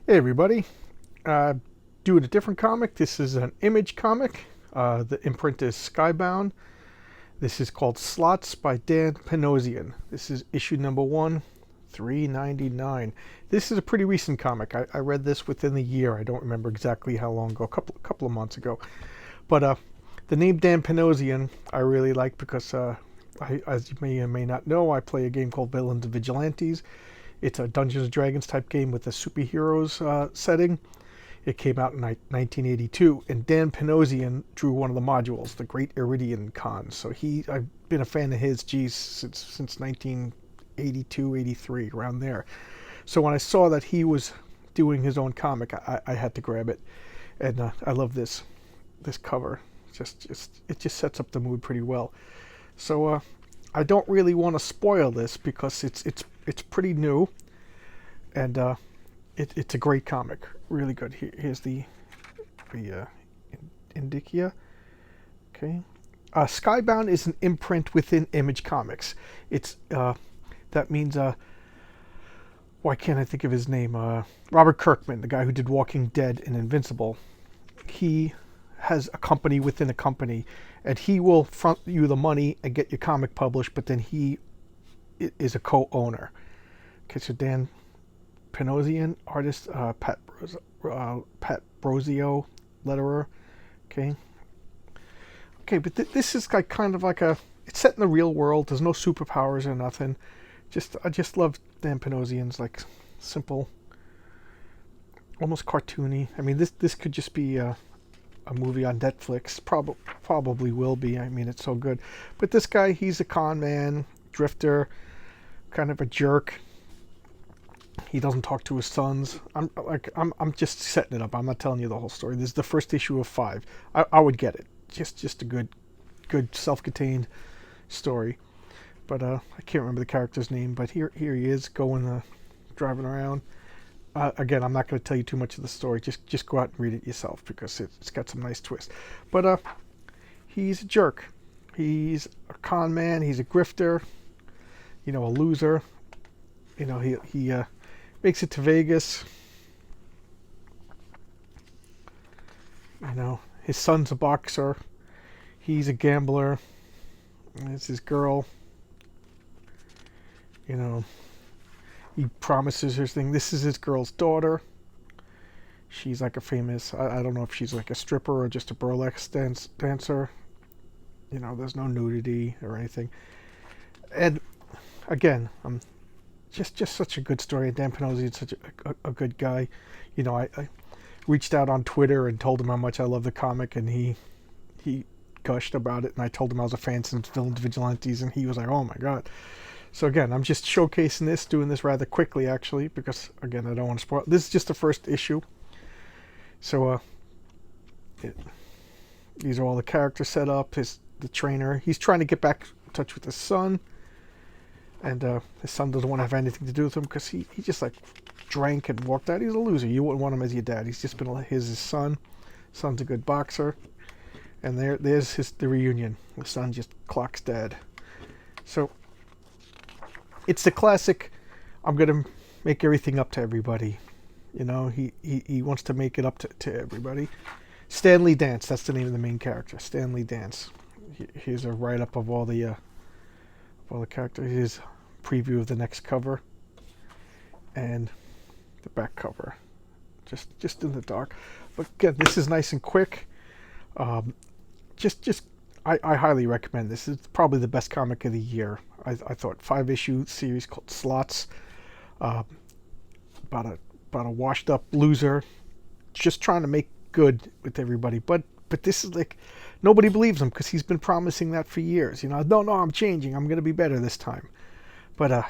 Hey everybody, doing a different comic. This is an Image comic. The imprint is Skybound. This is called Slots by Dan Panosian. This is issue number 1, 399. This is a pretty recent comic. I read this within the year. I don't remember exactly how long ago, a couple of months ago. But the name Dan Panosian I really like because, as you may or may not know, I play a game called Villains and Vigilantes. It's a Dungeons and Dragons type game with a superheroes setting. It came out in 1982, and Dan Panosian drew one of the modules, the Great Iridian Con. So I've been a fan of his, since 1982, 83, around there. So when I saw that he was doing his own comic, I had to grab it, and I love this cover. It just sets up the mood pretty well. So I don't really want to spoil this because it's pretty new, and it's a great comic, really good. Here's the indicia. Okay, Skybound is an imprint within Image Comics. It's that means why can't I think of his name? Robert Kirkman, the guy who did Walking Dead and Invincible. He has a company within a company, and he will front you the money and get your comic published, but then he is a co-owner. Okay, so Dan Panosian, artist, Pat Brosio, letterer. Okay, but this is like kind of like it's set in the real world. There's no superpowers or nothing. I just love Dan Panosian's like simple, almost cartoony. I mean, this could just be a movie on Netflix. Probably will be. I mean, it's so good. But this guy, he's a con man, drifter, kind of a jerk. He doesn't talk to his sons. I'm just setting it up. I'm not telling you the whole story. This is the first issue of 5. I would get it. Just a good self-contained story. But I can't remember the character's name. But here he is driving around. Again, I'm not going to tell you too much of the story. Just go out and read it yourself because it's got some nice twists. But he's a jerk. He's a con man. He's a grifter. A loser. He makes it to Vegas. His son's a boxer. He's a gambler. It's his girl. He promises her thing. This is his girl's daughter. She's like a famous, I don't know if she's like a stripper or just a burlesque dancer. There's no nudity or anything. And again, just such a good story. Dan Panosian is such a good guy. I reached out on Twitter and told him how much I love the comic, and he gushed about it. And I told him I was a fan since Villains Vigilantes, and he was like, "Oh my god!" So again, I'm just showcasing this, doing this rather quickly actually, because again, I don't want to spoil. This is just the first issue. So these are all the characters set up. The trainer. He's trying to get back in touch with his son. And his son doesn't want to have anything to do with him because he just like drank and walked out. He's a loser. You wouldn't want him as your dad. He's just been his son. Son's a good boxer. And there's the reunion. The son just clocks dad. So it's the classic, I'm going to make everything up to everybody. He wants to make it up to everybody. Stanley Dance, that's the name of the main character. Stanley Dance. Here's a write-up of all the characters. Here's a preview of the next cover and the back cover, just in the dark. But again, this is nice and quick. I highly recommend this. It's probably the best comic of the year. I thought 5-issue series called Slots, about a washed up loser just trying to make good with everybody, but this is like, nobody believes him because he's been promising that for years. No, I'm changing. I'm going to be better this time. But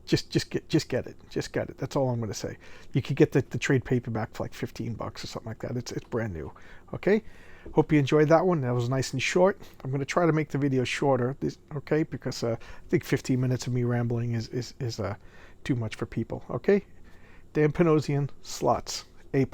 just get it. Just get it. That's all I'm going to say. You could get the trade paperback for like $15 or something like that. It's brand new. Okay. Hope you enjoyed that one. That was nice and short. I'm going to try to make the video shorter. Okay, because I think 15 minutes of me rambling is too much for people. Okay. Dan Panosian, Slots, A+.